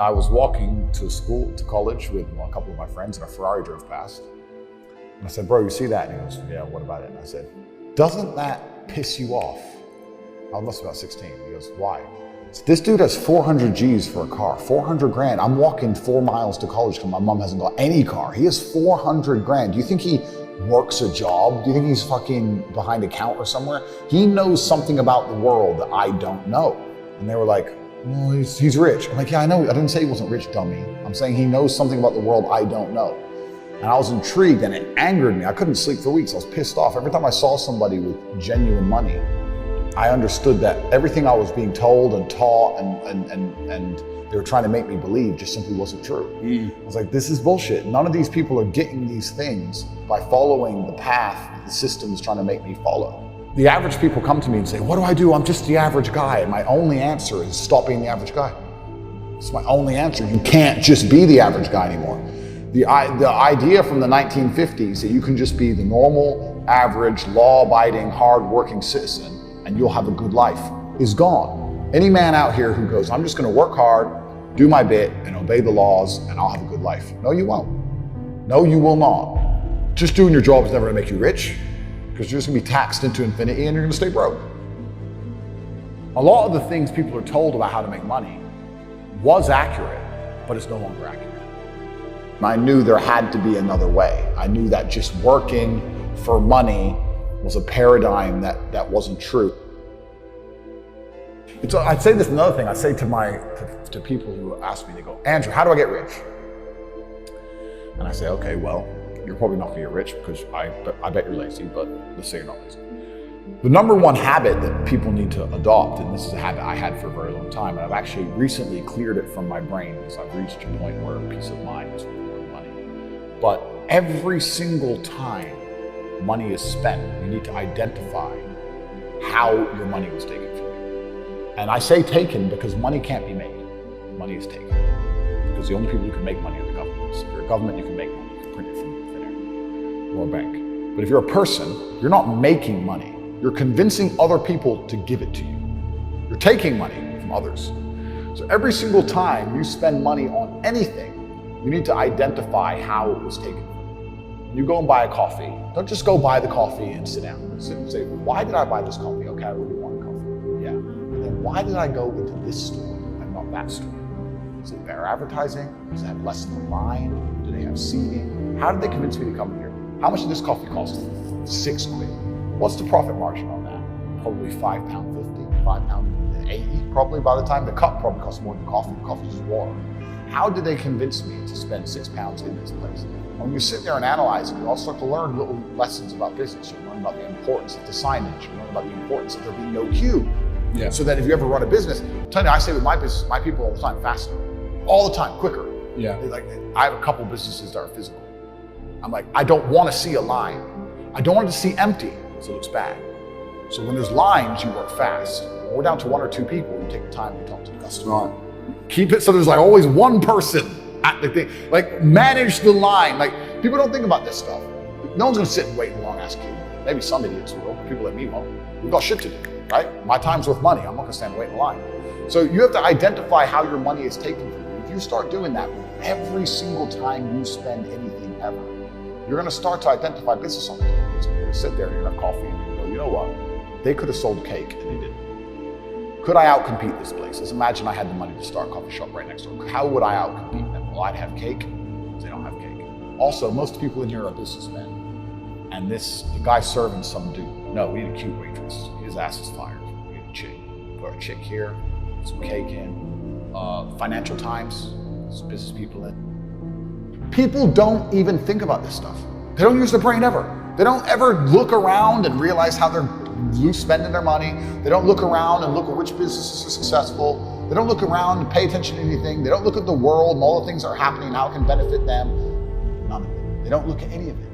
I was walking to college with a couple of my friends, and a Ferrari drove past. And I said, "Bro, you see that?" And he goes, "Yeah, what about it?" And I said, "Doesn't that piss you off?" I must be about 16. He goes, "Why?" So this dude has 400 G's for a car, 400 grand. I'm walking 4 miles to college because my mom hasn't got any car. He has 400 grand. Do you think he works a job? Do you think he's fucking behind a counter somewhere? He knows something about the world that I don't know. And they were like, "Well, he's rich." I'm like, "Yeah, I know. I didn't say he wasn't rich, dummy. I'm saying he knows something about the world I don't know." And I was intrigued, and it angered me. I couldn't sleep for weeks. I was pissed off. Every time I saw somebody with genuine money, I understood that everything I was being told and taught and they were trying to make me believe just simply wasn't true. I was like, this is bullshit. None of these people are getting these things by following the path that the system is trying to make me follow. The average people come to me and say, "What do I do? I'm just the average guy." And my only answer is stop being the average guy. It's my only answer. You can't just be the average guy anymore. The idea from the 1950s that you can just be the normal, average, law-abiding, hard-working citizen and you'll have a good life is gone. Any man out here who goes, "I'm just gonna work hard, do my bit, and obey the laws, and I'll have a good life." No, you won't. No, you will not. Just doing your job is never gonna make you rich, because you're just gonna be taxed into infinity and you're gonna stay broke. A lot of the things people are told about how to make money was accurate, but it's no longer accurate. I knew there had to be another way. I knew that just working for money was a paradigm that wasn't true. I'd say this another thing. I say to people who ask me, they go, "Andrew, how do I get rich?" And I say, "Okay, well, you're probably not gonna get rich because I bet you're lazy, but let's say you're not lazy." The number one habit that people need to adopt, and this is a habit I had for a very long time, and I've actually recently cleared it from my brain because I've reached a point where peace of mind is worth money. But every single time money is spent, you need to identify how your money was taken from you. And I say taken because money can't be made. Money is taken. Because the only people who can make money are the governments. If you're a government, you can make money. You can print it from thin air or a bank. But if you're a person, you're not making money. You're convincing other people to give it to you. You're taking money from others. So every single time you spend money on anything, you need to identify how it was taken. You go and buy a coffee. Don't just go buy the coffee and sit down. Say, "Why did I buy this coffee? Okay, I really want a coffee." Yeah. And then why did I go into this store and not that store? Is it better advertising? Does it have less in the line? Do they have seating? How did they convince me to come here? How much did this coffee cost? £6. What's the profit margin on that? Probably £5.50, £5.80. Probably by the time the cup probably costs more than coffee. Coffee is water. How did they convince me to spend £6 in this place? When you sit there and analyze it, you also start to learn little lessons about business. You learn about the importance of the signage. You learn about the importance of there being no queue. Yeah. So that if you ever run a business, I'm telling you, I say with my business, my people all the time, faster. All the time, quicker. Yeah. I have a couple businesses that are physical. I'm like, I don't want to see a line. I don't want it to see empty because it looks bad. So when there's lines, you work fast. When we're down to 1 or 2 people, you take the time to talk to the customer. Right. Keep it so there's like always one person at the thing. Like manage the line. Like people don't think about this stuff. No one's gonna sit and wait in a long ass queue. Maybe some idiots will, people like me won't. We've got shit to do, right? My time's worth money. I'm not gonna stand and wait in line. So you have to identify how your money is taken from you. If you start doing that every single time you spend anything ever, you're gonna start to identify business opportunities. You're gonna sit there and you're gonna have coffee and you go, "You know what? They could have sold cake and they didn't. Could I outcompete this place? Let's imagine I had the money to start a coffee shop right next door. How would I outcompete them? Well, I'd have cake. They don't have cake. Also, most people in here are businessmen. And the guy serving some dude. No, we need a cute waitress. His ass is fired. We need a chick. Put a chick here, put some cake in. Financial Times, some business people in. People don't even think about this stuff. They don't use their brain ever. They don't ever look around and realize how they're spending their money. They don't look around and look at which businesses are successful. They don't look around and pay attention to anything. They don't look at the world and all the things that are happening and how it can benefit them. None of it. They don't look at any of it.